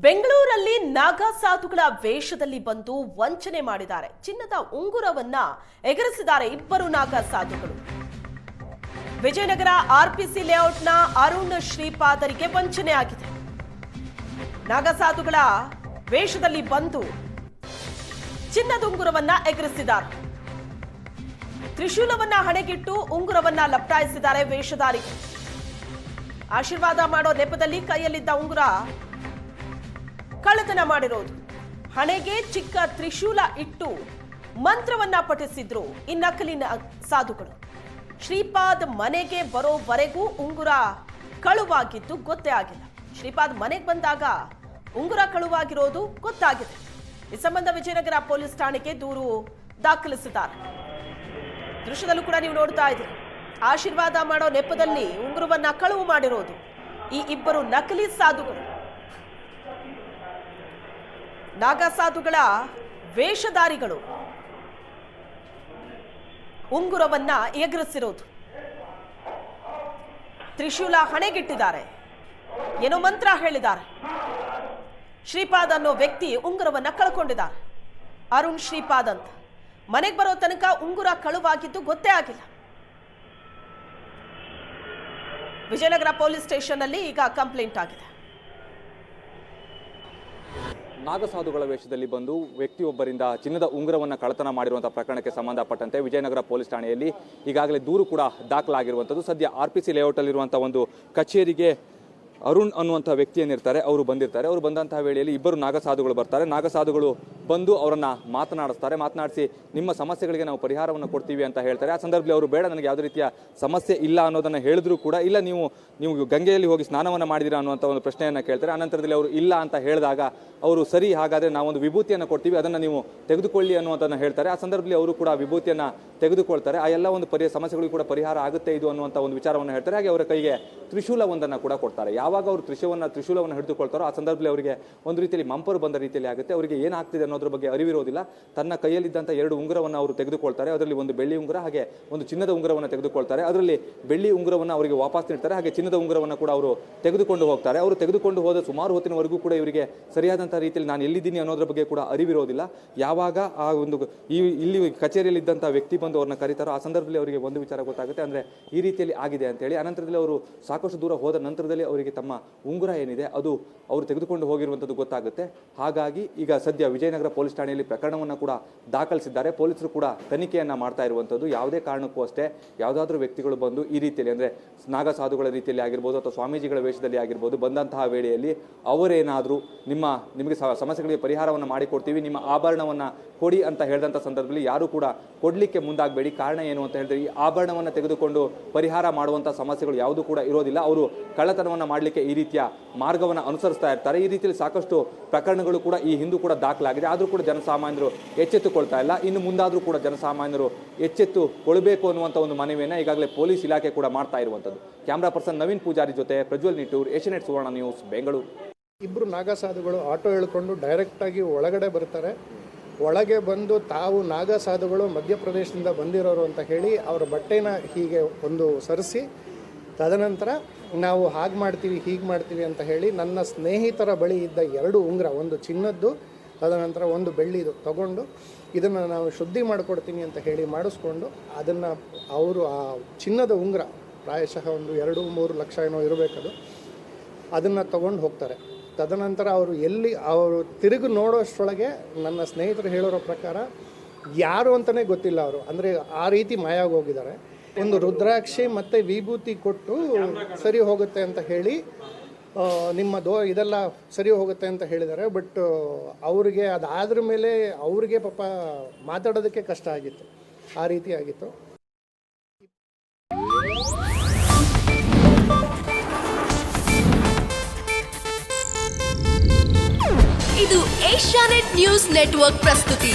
ಬೆಂಗಳೂರಲ್ಲಿ ನಾಗಾ ಸಾಧುಗಳ ವೇಷದಲ್ಲಿ ಬಂದು ವಂಚನೆ ಮಾಡಿದ್ದಾರೆ. ಚಿನ್ನದ ಉಂಗುರವನ್ನ ಎಗರಿಸಿದ್ದಾರೆ ಇಬ್ಬರು ನಾಗಾ ಸಾಧುಗಳು. ವಿಜಯನಗರ ಆರ್ಪಿಸಿ ಲೇಔಟ್ನ ಅರುಣ್ ಶ್ರೀಪಾದರಿಗೆ ವಂಚನೆ ಆಗಿದೆ. ನಾಗಾ ಸಾಧುಗಳ ವೇಷದಲ್ಲಿ ಬಂದು ಚಿನ್ನದ ಉಂಗುರವನ್ನ ಎಗರಿಸಿದ್ದಾರೆ. ತ್ರಿಶೂಲವನ್ನ ಹಣೆಗಿಟ್ಟು ಉಂಗುರವನ್ನ ಲಪಟಾಯಿಸಿದ್ದಾರೆ ವೇಷಧಾರಿಗೆ. ಆಶೀರ್ವಾದ ಮಾಡೋ ನೆಪದಲ್ಲಿ ಕೈಯಲ್ಲಿದ್ದ ಉಂಗುರ ಕಳ್ಳತನ ಮಾಡಿರೋದು. ಹಣೆಗೆ ಚಿಕ್ಕ ತ್ರಿಶೂಲ ಇಟ್ಟು ಮಂತ್ರವನ್ನ ಪಠಿಸಿದ್ರು ಈ ನಕಲಿನ ಸಾಧುಗಳು. ಶ್ರೀಪಾದ್ ಮನೆಗೆ ಬರೋವರೆಗೂ ಉಂಗುರ ಕಳುವಾಗಿದ್ದು ಗೊತ್ತೇ ಆಗಿಲ್ಲ. ಶ್ರೀಪಾದ್ ಮನೆಗೆ ಬಂದಾಗ ಉಂಗುರ ಕಳುವಾಗಿರೋದು ಗೊತ್ತಾಗಿದೆ. ಈ ಸಂಬಂಧ ವಿಜಯನಗರ ಪೊಲೀಸ್ ಠಾಣೆಗೆ ದೂರು ದಾಖಲಿಸಿದ್ದಾರೆ. ದೃಶ್ಯದಲ್ಲೂ ಕೂಡ ನೀವು ನೋಡ್ತಾ ಇದ್ದೀರಿ. ಆಶೀರ್ವಾದ ಮಾಡೋ ನೆಪದಲ್ಲಿ ಉಂಗುರವನ್ನ ಕಳುವು ಮಾಡಿರೋದು ಈ ಇಬ್ಬರು ನಕಲಿ ಸಾಧುಗಳು. ನಾಗಾ ಸಾಧುಗಳ ವೇಷಧಾರಿಗಳು ಉಂಗುರವನ್ನ ಎಗರಿಸಿರೋದು. ತ್ರಿಶೂಲ ಹಣೆಗಿಟ್ಟಿದ್ದಾರೆ, ಏನೋ ಮಂತ್ರ ಹೇಳಿದ್ದಾರೆ. ಶ್ರೀಪಾದ್ ಅನ್ನೋ ವ್ಯಕ್ತಿ ಉಂಗುರವನ್ನ ಕಳ್ಕೊಂಡಿದ್ದಾರೆ. ಅರುಣ್ ಶ್ರೀಪಾದ್ ಅಂತ. ಮನೆಗೆ ಬರೋ ತನಕ ಉಂಗುರ ಕಳುವಾಗಿದ್ದು ಗೊತ್ತೇ ಆಗಿಲ್ಲ. ವಿಜಯನಗರ ಪೊಲೀಸ್ ಸ್ಟೇಷನ್ ಅಲ್ಲಿ ಈಗ ಕಂಪ್ಲೇಂಟ್ ಆಗಿದೆ. ನಾಗಸಾಧುಗಳ ವೇಷದಲ್ಲಿ ಬಂದು ವ್ಯಕ್ತಿಯೊಬ್ಬರಿಂದ ಚಿನ್ನದ ಉಂಗುರವನ್ನು ಕಳ್ಳತನ ಮಾಡಿರುವಂತಹ ಪ್ರಕರಣಕ್ಕೆ ಸಂಬಂಧಪಟ್ಟಂತೆ ವಿಜಯನಗರ ಪೊಲೀಸ್ ಠಾಣೆಯಲ್ಲಿ ಈಗಾಗಲೇ ದೂರು ಕೂಡ ದಾಖಲಾಗಿರುವಂಥದ್ದು. ಸದ್ಯ ಆರ್ಪಿಸಿ ಲೇಔಟಲ್ಲಿರುವಂತಹ ಒಂದು ಕಚೇರಿಗೆ ಅರುಣ್ ಅನ್ನುವಂಥ ವ್ಯಕ್ತಿಯನ್ನಿರ್ತಾರೆ, ಅವರು ಬಂದಿರ್ತಾರೆ. ಅವರು ಬಂದಂತಹ ವೇಳೆಯಲ್ಲಿ ಇಬ್ಬರು ನಾಗಸಾಧುಗಳು ಬರ್ತಾರೆ. ನಾಗಸಾಧುಗಳು ಬಂದು ಅವರನ್ನು ಮಾತನಾಡಿಸಿ ನಿಮ್ಮ ಸಮಸ್ಯೆಗಳಿಗೆ ನಾವು ಪರಿಹಾರವನ್ನು ಕೊಡ್ತೀವಿ ಅಂತ ಹೇಳ್ತಾರೆ. ಆ ಸಂದರ್ಭದಲ್ಲಿ ಅವರು ಬೇಡ, ನನಗೆ ಯಾವುದೇ ರೀತಿಯ ಸಮಸ್ಯೆ ಇಲ್ಲ ಅನ್ನೋದನ್ನು ಹೇಳಿದ್ರು ಕೂಡ, ಇಲ್ಲ ನೀವು ಗಂಗೆಯಲ್ಲಿ ಹೋಗಿ ಸ್ನಾನವನ್ನು ಮಾಡಿದ್ದೀರಾ ಅನ್ನುವಂಥ ಒಂದು ಪ್ರಶ್ನೆಯನ್ನು ಕೇಳ್ತಾರೆ. ಆನಂತರದಲ್ಲಿ ಅವರು ಇಲ್ಲ ಅಂತ ಹೇಳಿದಾಗ ಅವರು ಸರಿ, ಹಾಗಾದರೆ ನಾವೊಂದು ವಿಭೂತಿಯನ್ನು ಕೊಡ್ತೀವಿ, ಅದನ್ನು ನೀವು ತೆಗೆದುಕೊಳ್ಳಿ ಅನ್ನುವಂಥದ್ದನ್ನು ಹೇಳ್ತಾರೆ. ಆ ಸಂದರ್ಭದಲ್ಲಿ ಅವರು ಕೂಡ ವಿಭೂತಿಯನ್ನು ತೆಗೆದುಕೊಳ್ತಾರೆ. ಆ ಎಲ್ಲ ಒಂದು ಸಮಸ್ಯೆಗಳಿಗೂ ಕೂಡ ಪರಿಹಾರ ಆಗುತ್ತೆ ಇದು ಅನ್ನುವಂಥ ಒಂದು ವಿಚಾರವನ್ನು ಹೇಳ್ತಾರೆ. ಹಾಗೆ ಅವರ ಕೈಗೆ ತ್ರಿಶೂಲವೊಂದನ್ನು ಕೂಡ ಕೊಡ್ತಾರೆ. ಯಾವಾಗ ಅವರು ತ್ರಿಶೂಲವನ್ನು ಹಿಡಿದುಕೊಳ್ತಾರೋ ಆ ಸಂದರ್ಭದಲ್ಲಿ ಅವರಿಗೆ ಒಂದು ರೀತಿಯಲ್ಲಿ ಮಂಪರು ಬಂದ ರೀತಿಯಲ್ಲಿ ಆಗುತ್ತೆ. ಅವರಿಗೆ ಏನಾಗ್ತಿದೆ ಅನ್ನೋದ್ರ ಬಗ್ಗೆ ಅರಿವಿರೋದಿಲ್ಲ. ತನ್ನ ಕೈಯಲ್ಲಿದ್ದಂಥ ಎರಡು ಉಂಗುರವನ್ನು ಅವರು ತೆಗೆದುಕೊಳ್ತಾರೆ. ಅದರಲ್ಲಿ ಒಂದು ಬೆಳ್ಳಿ ಉಂಗುರ ಹಾಗೆ ಒಂದು ಚಿನ್ನದ ಉಂಗುರವನ್ನು ತೆಗೆದುಕೊಳ್ತಾರೆ. ಅದರಲ್ಲಿ ಬೆಳ್ಳಿ ಉಂಗುರವನ್ನು ಅವರಿಗೆ ವಾಪಸ್ ನೀಡ್ತಾರೆ. ಹಾಗೆ ಚಿನ್ನದ ಉಂಗುರವನ್ನು ಕೂಡ ಅವರು ತೆಗೆದುಕೊಂಡು ಹೋಗ್ತಾರೆ. ಅವರು ತೆಗೆದುಕೊಂಡು ಹೋದ ಸುಮಾರು ಹೊತ್ತಿನವರೆಗೂ ಕೂಡ ಇವರಿಗೆ ಸರಿಯಾದಂಥ ರೀತಿಯಲ್ಲಿ ನಾನು ಎಲ್ಲಿದ್ದೀನಿ ಅನ್ನೋದ್ರ ಬಗ್ಗೆ ಕೂಡ ಅರಿವಿರೋದಿಲ್ಲ. ಯಾವಾಗ ಆ ಒಂದು ಇಲ್ಲಿ ಕಚೇರಿಯಲ್ಲಿ ಇದ್ದಂಥ ವ್ಯಕ್ತಿ ಬಂದು ಅವ್ರನ್ನ ಕರೀತಾರೋ ಆ ಸಂದರ್ಭದಲ್ಲಿ ಅವರಿಗೆ ಒಂದು ವಿಚಾರ ಗೊತ್ತಾಗುತ್ತೆ, ಅಂದರೆ ಈ ರೀತಿಯಲ್ಲಿ ಆಗಿದೆ ಅಂತೇಳಿ. ಅನಂತರದಲ್ಲಿ ಅವರು ಸಾಕಷ್ಟು ದೂರ ಹೋದ ನಂತರದಲ್ಲಿ ಅವರಿಗೆ ತಮ್ಮ ಉಂಗುರ ಏನಿದೆ ಅದು ಅವರು ತೆಗೆದುಕೊಂಡು ಹೋಗಿರುವಂಥದ್ದು ಗೊತ್ತಾಗುತ್ತೆ. ಹಾಗಾಗಿ ಈಗ ಸದ್ಯ ವಿಜಯನಗರ ಪೊಲೀಸ್ ಠಾಣೆಯಲ್ಲಿ ಪ್ರಕರಣವನ್ನು ಕೂಡ ದಾಖಲಿಸಿದ್ದಾರೆ. ಪೊಲೀಸರು ಕೂಡ ತನಿಖೆಯನ್ನು ಮಾಡ್ತಾ ಇರುವಂಥದ್ದು. ಯಾವುದೇ ಕಾರಣಕ್ಕೂ ಅಷ್ಟೇ ಯಾವುದಾದ್ರೂ ವ್ಯಕ್ತಿಗಳು ಬಂದು ಈ ರೀತಿಯಲ್ಲಿ, ಅಂದರೆ ನಾಗಾ ಸಾಧುಗಳ ರೀತಿಯಲ್ಲಿ ಆಗಿರ್ಬೋದು ಅಥವಾ ಸ್ವಾಮೀಜಿಗಳ ವೇಷದಲ್ಲಿ ಆಗಿರ್ಬೋದು, ಬಂದಂತಹ ವೇಳೆಯಲ್ಲಿ ಅವರೇನಾದರೂ ನಿಮಗೆ ಸಮಸ್ಯೆಗಳಿಗೆ ಪರಿಹಾರವನ್ನು ಮಾಡಿಕೊಡ್ತೀವಿ, ನಿಮ್ಮ ಆಭರಣವನ್ನು ಕೊಡಿ ಅಂತ ಹೇಳಿದಂಥ ಸಂದರ್ಭದಲ್ಲಿ ಯಾರು ಕೂಡ ಕೊಡಲಿಕ್ಕೆ ಮುಂದಾಗಬೇಡಿ. ಕಾರಣ ಏನು ಅಂತ ಹೇಳಿದ್ರೆ, ಈ ಆಭರಣವನ್ನು ತೆಗೆದುಕೊಂಡು ಪರಿಹಾರ ಮಾಡುವಂಥ ಸಮಸ್ಯೆಗಳು ಯಾವುದೂ ಕೂಡ ಇರೋದಿಲ್ಲ. ಅವರು ಕಳ್ಳತನವನ್ನು ಮಾಡಲಿಕ್ಕೆ ಈ ರೀತಿಯ ಮಾರ್ಗವನ್ನು ಅನುಸರಿಸ್ತಾ ಇರ್ತಾರೆ. ಈ ರೀತಿಯಲ್ಲಿ ಸಾಕಷ್ಟು ಪ್ರಕರಣಗಳು ಕೂಡ ಈ ಹಿಂದೂ ಕೂಡ ದಾಖಲಾಗಿದೆ. ಆದರೂ ಕೂಡ ಜನಸಾಮಾನ್ಯರು ಎಚ್ಚೆತ್ತುಕೊಳ್ತಾ ಇಲ್ಲ. ಇನ್ನು ಮುಂದಾದರೂ ಕೂಡ ಜನಸಾಮಾನ್ಯರು ಎಚ್ಚೆತ್ತುಕೊಳ್ಬೇಕು ಅನ್ನುವಂಥ ಒಂದು ಮನವಿಯನ್ನು ಈಗಾಗಲೇ ಪೊಲೀಸ್ ಇಲಾಖೆ ಕೂಡ ಮಾಡ್ತಾ ಇರುವಂಥದ್ದು. ಕ್ಯಾಮ್ರಾ ಪರ್ಸನ್ ನವೀನ್ ಪೂಜಾರಿ ಜೊತೆ ಪ್ರಜ್ವಲ್ ನಿಟ್ಟೂರ್, ಏಷ್ಯಾನೆಟ್ ಸುವರ್ಣ ನ್ಯೂಸ್, ಬೆಂಗಳೂರು. ಇಬ್ಬರು ನಾಗಸಾಧುಗಳು ಆಟೋ ಎಳ್ಕೊಂಡು ಡೈರೆಕ್ಟಾಗಿ ಒಳಗಡೆ ಬರ್ತಾರೆ. ಒಳಗೆ ಬಂದು ತಾವು ನಾಗಸಾಧುಗಳು ಮಧ್ಯಪ್ರದೇಶದಿಂದ ಬಂದಿರೋರು ಅಂತ ಹೇಳಿ ಅವರ ಬಟ್ಟೆನ ಹೀಗೆ ಒಂದು ಸರಿಸಿ, ತದನಂತರ ನಾವು ಹಾಗೆ ಮಾಡ್ತೀವಿ ಹೀಗೆ ಮಾಡ್ತೀವಿ ಅಂತ ಹೇಳಿ ನನ್ನ ಸ್ನೇಹಿತರ ಬಳಿ ಇದ್ದ ಎರಡು ಉಂಗುರ, ಒಂದು ಚಿನ್ನದ್ದು ತದನಂತರ ಒಂದು ಬೆಳ್ಳಿದು ತಗೊಂಡು ಇದನ್ನು ನಾವು ಶುದ್ಧಿ ಮಾಡಿಕೊಡ್ತೀನಿ ಅಂತ ಹೇಳಿ ಮಾಡಿಸ್ಕೊಂಡು ಅದನ್ನು ಅವರು ಆ ಚಿನ್ನದ ಉಂಗುರ ಪ್ರಾಯಶಃ ಒಂದು 2-3 ಲಕ್ಷ ಏನೋ ಇರಬೇಕದು, ಅದನ್ನು ತಗೊಂಡು ಹೋಗ್ತಾರೆ. ತದನಂತರ ಅವರು ತಿರುಗಿ ನೋಡೋಷ್ಟರೊಳಗೆ ನನ್ನ ಸ್ನೇಹಿತರು ಹೇಳೋರೋ ಪ್ರಕಾರ ಯಾರು ಅಂತಲೇ ಗೊತ್ತಿಲ್ಲ ಅವರು, ಅಂದರೆ ಆ ರೀತಿ ಮಾಯಾಗಿ ಹೋಗಿದ್ದಾರೆ. ಒಂದು ರುದ್ರಾಕ್ಷಿ ಮತ್ತು ವಿಭೂತಿ ಕೊಟ್ಟು ಸರಿ ಹೋಗುತ್ತೆ ಅಂತ ಹೇಳಿ ಇದೆಲ್ಲ ಸರಿ ಹೋಗುತ್ತೆ ಅಂತ ಹೇಳಿದ್ದಾರೆ. ಬಟ್ ಅವರಿಗೆ ಅದಾದ್ರ ಮೇಲೆ ಅವ್ರಿಗೆ ಪಾಪ ಮಾತಾಡೋದಕ್ಕೆ ಕಷ್ಟ ಆಗಿತ್ತು, ಆ ರೀತಿ ಆಗಿತ್ತು. ಇದು ಏಷ್ಯಾನೆಟ್ ನ್ಯೂಸ್ ನೆಟ್ವರ್ಕ್ ಪ್ರಸ್ತುತಿ.